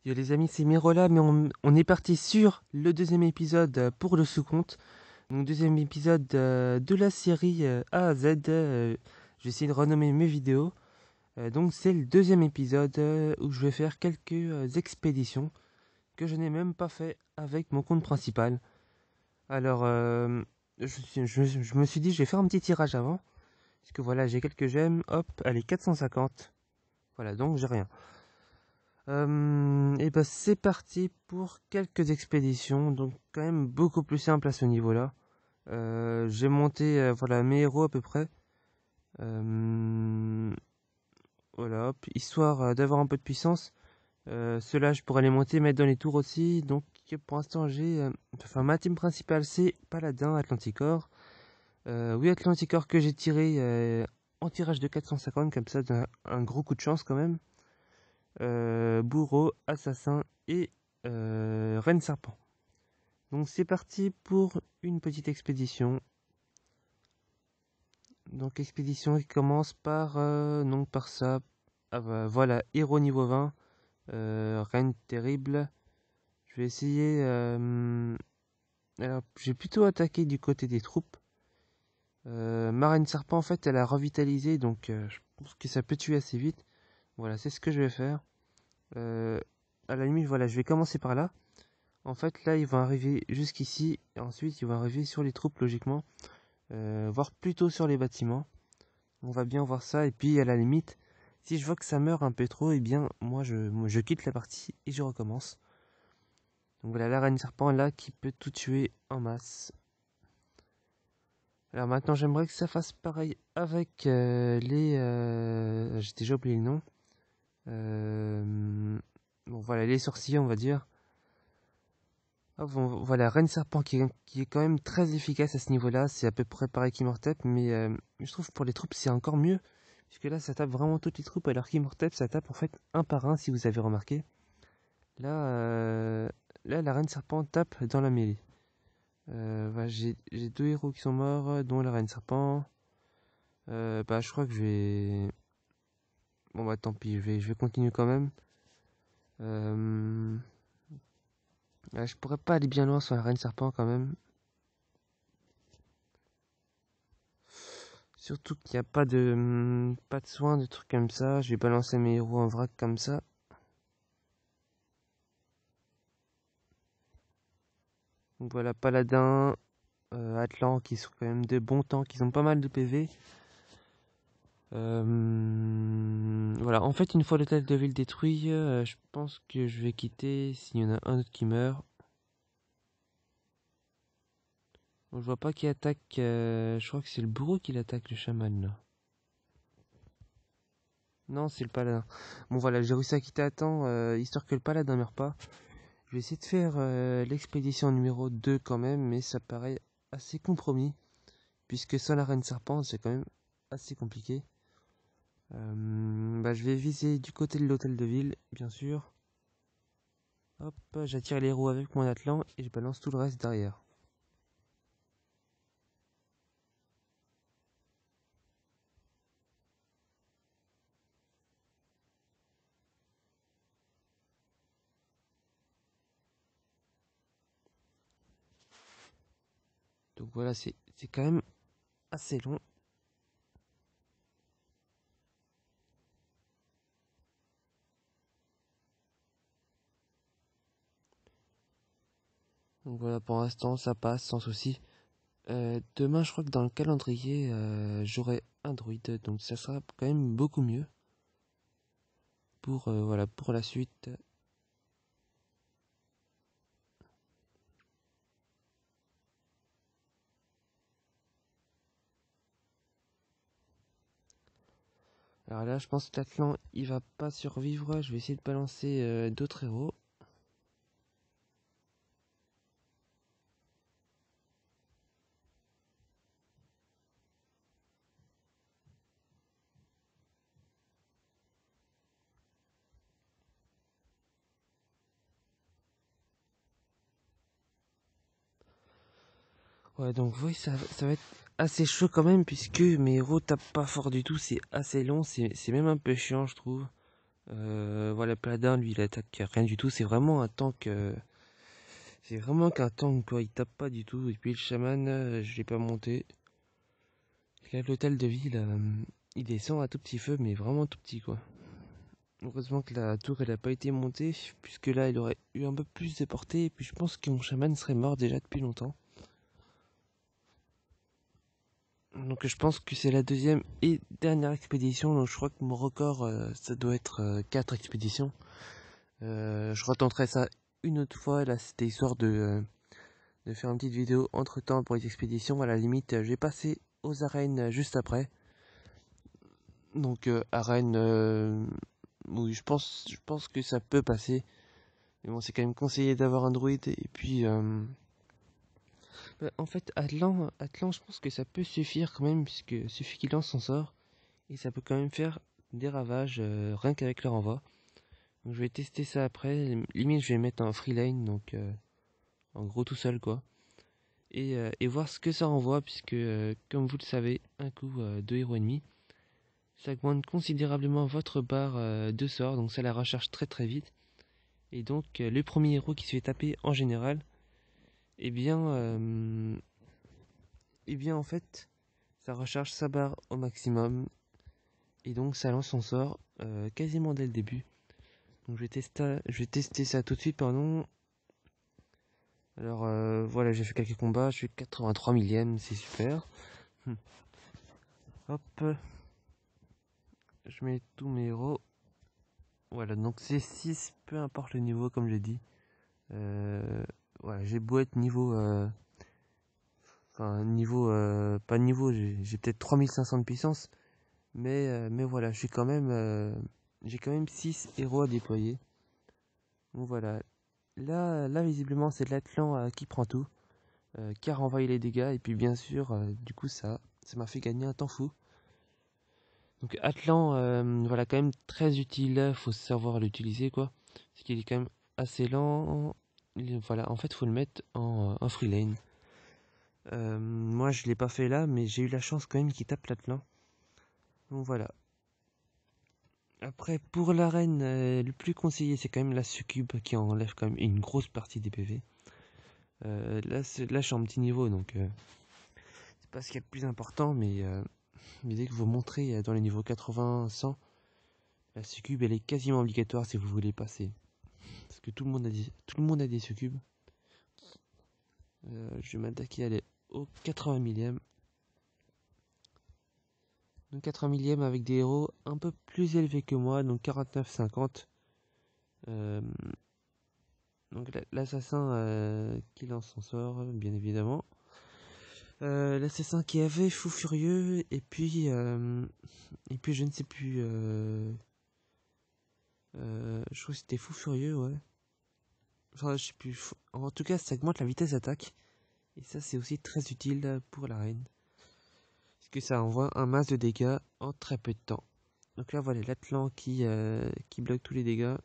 Yo les amis, c'est Mirola, mais on est parti sur le deuxième épisode pour le sous-compte. Donc deuxième épisode de la série A à Z. Je vais essayer de renommer mes vidéos. Donc c'est le deuxième épisode où je vais faire quelques expéditions que je n'ai même pas fait avec mon compte principal. Alors je me suis dit je vais faire un petit tirage avant. Parce que voilà, j'ai quelques gemmes. Hop, allez, 450. Voilà, donc j'ai rien. Et ben c'est parti pour quelques expéditions, donc quand même beaucoup plus simple à ce niveau-là. J'ai monté voilà mes héros à peu près. Euh, voilà, hop, histoire d'avoir un peu de puissance. Ceux-là je pourrais les monter, mettre dans les tours aussi. Donc pour l'instant j'ai, enfin ma team principale c'est Paladin, Atlanticor. Oui Atlanticor que j'ai tiré en tirage de 450 comme ça, un gros coup de chance quand même. Bourreau, assassin et reine serpent. Donc c'est parti pour une petite expédition. Donc expédition qui commence par donc par ça. Ah bah, voilà, héros niveau 20, reine terrible. Je vais essayer. Alors j'ai plutôt attaqué du côté des troupes. Ma reine serpent en fait elle a revitalisé, donc je pense que ça peut tuer assez vite. Voilà, c'est ce que je vais faire. Euh, à la limite voilà, je vais commencer par là. En fait, là, ils vont arriver jusqu'ici, et ensuite, ils vont arriver sur les troupes, logiquement, voire plutôt sur les bâtiments. On va bien voir ça, et puis, à la limite, si je vois que ça meurt un peu trop, eh bien, moi, je quitte la partie et je recommence. Donc voilà, la reine serpent, là, qui peut tout tuer en masse. Alors maintenant, j'aimerais que ça fasse pareil avec les... j'ai déjà oublié le nom. Bon, voilà, les sorciers, on va dire. Ah, bon, voilà, Reine Serpent qui est quand même très efficace à ce niveau-là. C'est à peu près pareil qu'Immortep, mais je trouve pour les troupes c'est encore mieux. Puisque là ça tape vraiment toutes les troupes, alors qu'Immortep ça tape en fait un par un si vous avez remarqué. Là, là la Reine Serpent tape dans la mêlée. Voilà, j'ai deux héros qui sont morts, dont la Reine Serpent. Bah je crois que je vais... Bon bah tant pis, je vais continuer quand même. Euh... Je pourrais pas aller bien loin sur la Reine Serpent quand même. Surtout qu'il n'y a pas de soins, de trucs comme ça. Je vais balancer mes héros en vrac comme ça. Donc voilà, Paladin, Atlan qui sont quand même de bons temps, qui ont pas mal de PV. Voilà, en fait, une fois l'hôtel de ville détruit, je pense que je vais quitter s'il y en a un autre qui meurt. Bon, je vois pas qui attaque. Je crois que c'est le bourreau qui l'attaque, le chaman là. Non, c'est le paladin. Bon voilà, j'ai réussi à quitter à temps, histoire que le paladin meure pas. Je vais essayer de faire l'expédition numéro 2 quand même, mais ça paraît assez compromis, puisque sans la reine serpent, c'est quand même assez compliqué. Bah, je vais viser du côté de l'hôtel de ville, bien sûr. Hop, j'attire les héros avec mon atlan et je balance tout le reste derrière. Donc voilà, c'est quand même assez long. Donc voilà, pour l'instant, ça passe sans souci. Demain, je crois que dans le calendrier, j'aurai un druide, donc ça sera quand même beaucoup mieux pour, voilà, pour la suite. Alors là, je pense que l'Atlan, il va pas survivre. Je vais essayer de balancer d'autres héros. Ouais, donc oui, ça va être assez chaud quand même, puisque mes héros tapent pas fort du tout. C'est assez long, c'est même un peu chiant, je trouve. Voilà, Paladin, lui, il attaque rien du tout. C'est vraiment un tank. C'est vraiment qu'un tank, quoi. Il tape pas du tout. Et puis le chaman, je l'ai pas monté. Là, l'hôtel de ville, il descend à tout petit feu, mais vraiment tout petit, quoi. Heureusement que la tour, elle a pas été montée, puisque là, il aurait eu un peu plus de portée. Et puis je pense que mon chaman serait mort déjà depuis longtemps. Donc je pense que c'est la deuxième et dernière expédition. Donc je crois que mon record, ça doit être 4 expéditions. Je retenterai ça une autre fois. Là, c'était histoire de faire une petite vidéo entre temps pour les expéditions. À la limite, je vais passer aux arènes juste après. Donc arène, oui, je pense que ça peut passer. Mais bon, c'est quand même conseillé d'avoir un druide. Et puis, bah, en fait, Atlan, je pense que ça peut suffire quand même, puisque suffit qu'il lance son sort. Et ça peut quand même faire des ravages, rien qu'avec le renvoi. Donc je vais tester ça après. Limite, je vais mettre un free lane, donc en gros tout seul, quoi. Et voir ce que ça renvoie, puisque, comme vous le savez, un coup de héros ennemi, ça augmente considérablement votre barre de sort, donc ça la recharge très très vite. Et donc, le premier héros qui se fait taper en général, eh bien, en fait, ça recharge sa barre au maximum. Et donc, ça lance son sort quasiment dès le début. Donc, je vais tester ça tout de suite, pardon. Alors, voilà, j'ai fait quelques combats, je suis 83 millième, c'est super. Hop, je mets tous mes héros. Voilà, donc c'est 6, peu importe le niveau, comme j'ai dit. Voilà, j'ai beau être niveau... Enfin, niveau... pas niveau, j'ai peut-être 3500 de puissance. Mais voilà, j'ai quand même 6 héros à déployer. Donc voilà. Là visiblement, c'est l'Atlan qui prend tout. Qui a renvoyé les dégâts. Et puis bien sûr, du coup, ça m'a fait gagner un temps fou. Donc Atlan, voilà, quand même très utile, faut savoir l'utiliser, quoi. Parce qu'il est quand même assez lent. Voilà, en fait, faut le mettre en free lane. Moi, je l'ai pas fait là, mais j'ai eu la chance quand même qu'il tape l'Atlan. Donc voilà. Après, pour l'arène, le plus conseillé, c'est quand même la succube qui enlève quand même une grosse partie des PV. Là, je suis en petit niveau, donc c'est pas ce qu'il y a de plus important, mais dès que vous montrez dans les niveaux 80-100, la succube, elle est quasiment obligatoire si vous voulez passer. Parce que tout le monde a des succubes. Je vais m'attaquer, elle est au 80 millième. Donc 80 millième avec des héros un peu plus élevés que moi, donc 49-50. Euh, donc l'assassin qui lance son sort, bien évidemment. L'assassin qui avait Fou Furieux, et puis je ne sais plus. Je crois que c'était Fou Furieux, ouais. Enfin, je sais plus. En tout cas, ça augmente la vitesse d'attaque. Et ça, c'est aussi très utile pour l'arène. Parce que ça envoie un masse de dégâts en très peu de temps. Donc là, voilà l'Atlan qui bloque tous les dégâts.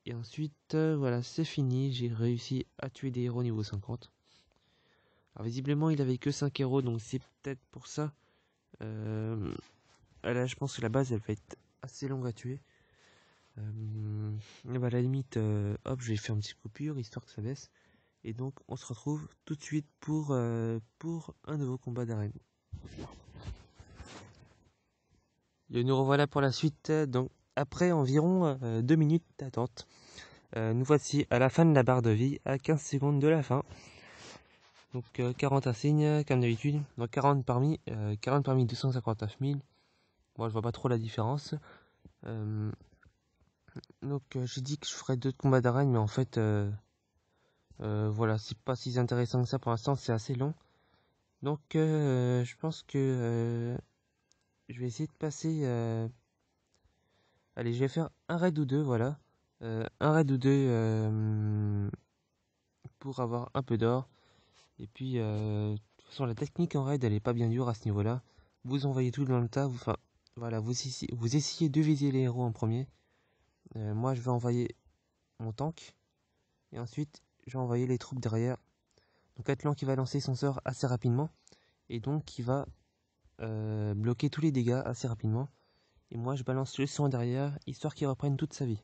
Et ensuite, voilà, c'est fini. J'ai réussi à tuer des héros niveau 50. Alors visiblement, il avait que 5 héros, donc c'est peut-être pour ça. Là, je pense que la base, elle va être assez longue à tuer. À la limite, hop, je vais faire une petite coupure, histoire que ça baisse. Et donc, on se retrouve tout de suite pour un nouveau combat d'arène. Et nous revoilà pour la suite, donc après environ 2 minutes d'attente. Nous voici à la fin de la barre de vie, à 15 secondes de la fin. Donc 40 insignes, comme d'habitude. Donc 40 parmi 259 000. Bon, je vois pas trop la différence. Donc j'ai dit que je ferais 2 combats d'arène, mais en fait, voilà, c'est pas si intéressant que ça pour l'instant, c'est assez long. Donc je pense que je vais essayer de passer... Allez, je vais faire un raid ou deux, voilà. Un raid ou deux pour avoir un peu d'or. Et puis, de toute façon, la technique en raid, elle est pas bien dure à ce niveau-là. Vous envoyez tout dans le tas. Enfin, voilà, vous essayez de viser les héros en premier. Moi, je vais envoyer mon tank. Et ensuite, je vais envoyer les troupes derrière. Donc, Atlan qui va lancer son sort assez rapidement. Et donc, qui va bloquer tous les dégâts assez rapidement. et moi je balance le sang derrière, histoire qu'il reprenne toute sa vie.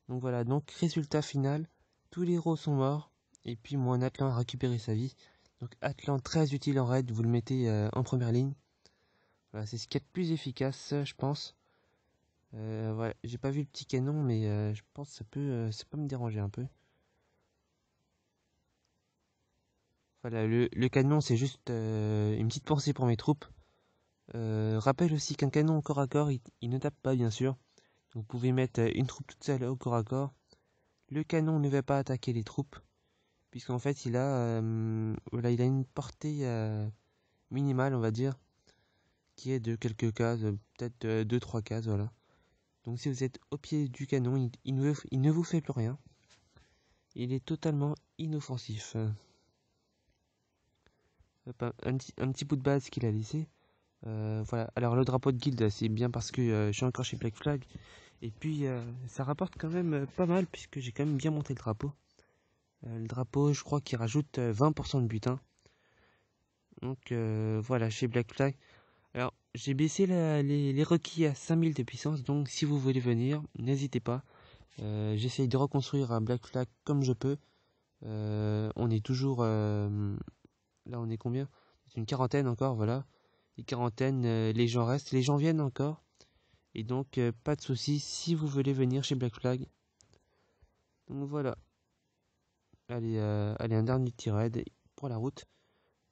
Donc voilà, donc résultat final, tous les héros sont morts, et puis mon Atlan a récupéré sa vie. Donc Atlan très utile en raid, vous le mettez en première ligne. Voilà, c'est ce qui est le plus efficace, je pense. Ouais, j'ai pas vu le petit canon, mais je pense que ça peut me déranger un peu. Voilà, le canon, c'est juste une petite pensée pour mes troupes. Rappelle aussi qu'un canon au corps à corps, il ne tape pas, bien sûr. Vous pouvez mettre une troupe toute seule au corps à corps. Le canon ne va pas attaquer les troupes, puisqu'en fait, voilà, il a une portée minimale, on va dire, qui est de quelques cases, peut-être 2-3 cases, voilà. Donc si vous êtes au pied du canon, il ne vous fait plus rien. Il est totalement inoffensif. Un petit bout de base qu'il a laissé. Voilà. Alors le drapeau de guilde, c'est bien parce que je suis encore chez Black Flag. Et puis ça rapporte quand même pas mal puisque j'ai quand même bien monté le drapeau. Le drapeau, je crois qu'il rajoute 20% de butin. Donc voilà, chez Black Flag. Alors j'ai baissé les requis à 5000 de puissance. Donc si vous voulez venir, n'hésitez pas. J'essaye de reconstruire un Black Flag comme je peux. On est toujours... là on est combien? C'est une quarantaine encore, voilà. Les quarantaines, les gens restent, les gens viennent encore. Et donc, pas de soucis si vous voulez venir chez Black Flag. Donc voilà. Allez, un dernier petit raid pour la route.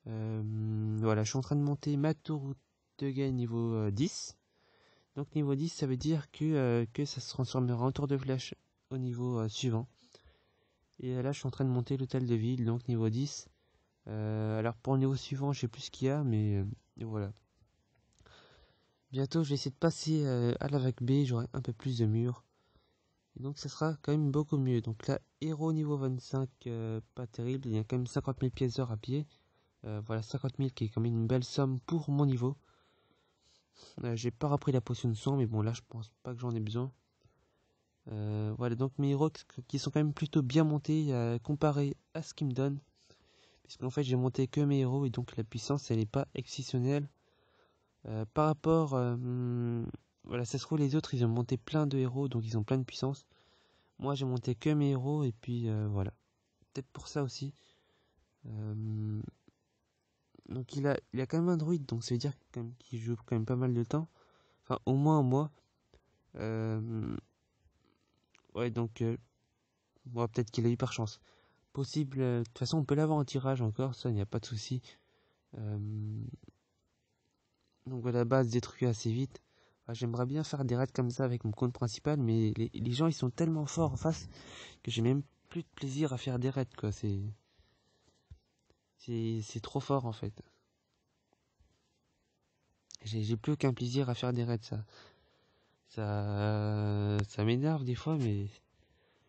Voilà, je suis en train de monter ma tour de guet niveau 10. Donc niveau 10, ça veut dire que ça se transformera en tour de flèche au niveau suivant. Et là, je suis en train de monter l'hôtel de ville, donc niveau 10. Alors pour le niveau suivant, je sais plus ce qu'il y a, mais voilà. Bientôt, je vais essayer de passer à la vague B, j'aurai un peu plus de murs. Et donc ça sera quand même beaucoup mieux. Donc là, héros niveau 25, pas terrible, il y a quand même 50 000 pièces d'or à pied. Voilà, 50 000 qui est quand même une belle somme pour mon niveau. J'ai pas repris la potion de sang, mais bon là je pense pas que j'en ai besoin. Voilà, donc mes héros qui sont quand même plutôt bien montés comparé à ce qu'ils me donnent. Puisqu'en fait j'ai monté que mes héros et donc la puissance elle n'est pas exceptionnelle. Par rapport, voilà, ça se trouve les autres ils ont monté plein de héros donc ils ont plein de puissance. Moi j'ai monté que mes héros et puis voilà. Peut-être pour ça aussi. Donc il a quand même un druide donc ça veut dire qu'il joue quand même pas mal de temps. Enfin au moins un mois. Ouais donc bon, peut-être qu'il a eu par chance. Possible. De toute façon on peut l'avoir en tirage encore, ça il n'y a pas de souci. Euh, donc voilà, base détruit assez vite. J'aimerais bien faire des raids comme ça avec mon compte principal, mais les gens ils sont tellement forts en face que j'ai même plus de plaisir à faire des raids quoi. C'est trop fort en fait. J'ai plus aucun plaisir à faire des raids ça m'énerve des fois, mais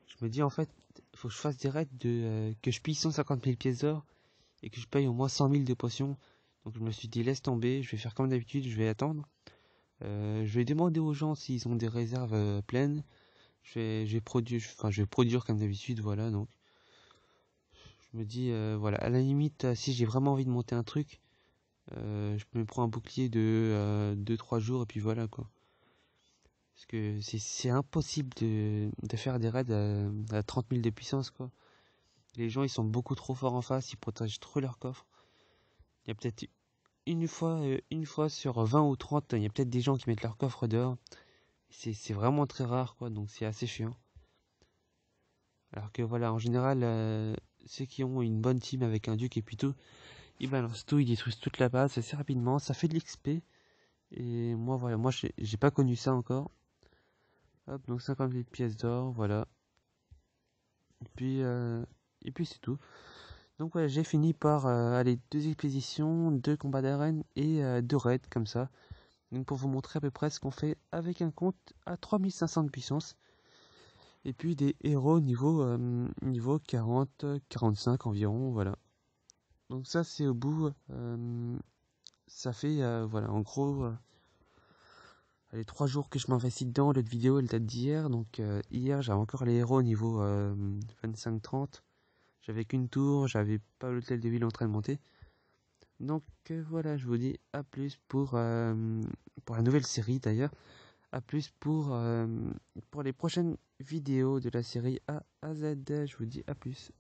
je me dis en fait, faut que je fasse des raids que je pille 150 000 pièces d'or et que je paye au moins 100 000 de potions. Donc je me suis dit laisse tomber, je vais faire comme d'habitude, je vais attendre. Je vais demander aux gens s'ils ont des réserves pleines. Je vais produire comme d'habitude, voilà. Donc je me dis voilà, à la limite, si j'ai vraiment envie de monter un truc, je me prends un bouclier de 2-3 jours et puis voilà quoi. Parce que c'est impossible de faire des raids à 30 000 de puissance quoi. Les gens ils sont beaucoup trop forts en face, ils protègent trop leur coffre. Il y a peut-être une fois sur 20 ou 30, il y a peut-être des gens qui mettent leur coffre dehors. C'est vraiment très rare quoi, donc c'est assez chiant. Alors que voilà, en général, ceux qui ont une bonne team avec un duc et puis tout, ils balancent tout, ils détruisent toute la base assez rapidement, ça fait de l'XP. Et moi voilà, moi j'ai pas connu ça encore. Hop, donc 58 pièces d'or, voilà. Et puis, c'est tout. Donc voilà, j'ai fini par aller 2 expéditions, 2 combats d'arène et 2 raids comme ça. Donc pour vous montrer à peu près ce qu'on fait avec un compte à 3500 de puissance. Et puis des héros niveau 40, 45 environ, voilà. Donc ça c'est au bout, ça fait, voilà, en gros, les 3 jours que je m'investis dedans. L'autre vidéo elle date d'hier, donc hier j'avais encore les héros niveau 25-30. J'avais qu'une tour, j'avais pas l'hôtel de ville en train de monter. Donc voilà, je vous dis à plus pour la nouvelle série d'ailleurs. à plus pour les prochaines vidéos de la série A à Z. Je vous dis à plus.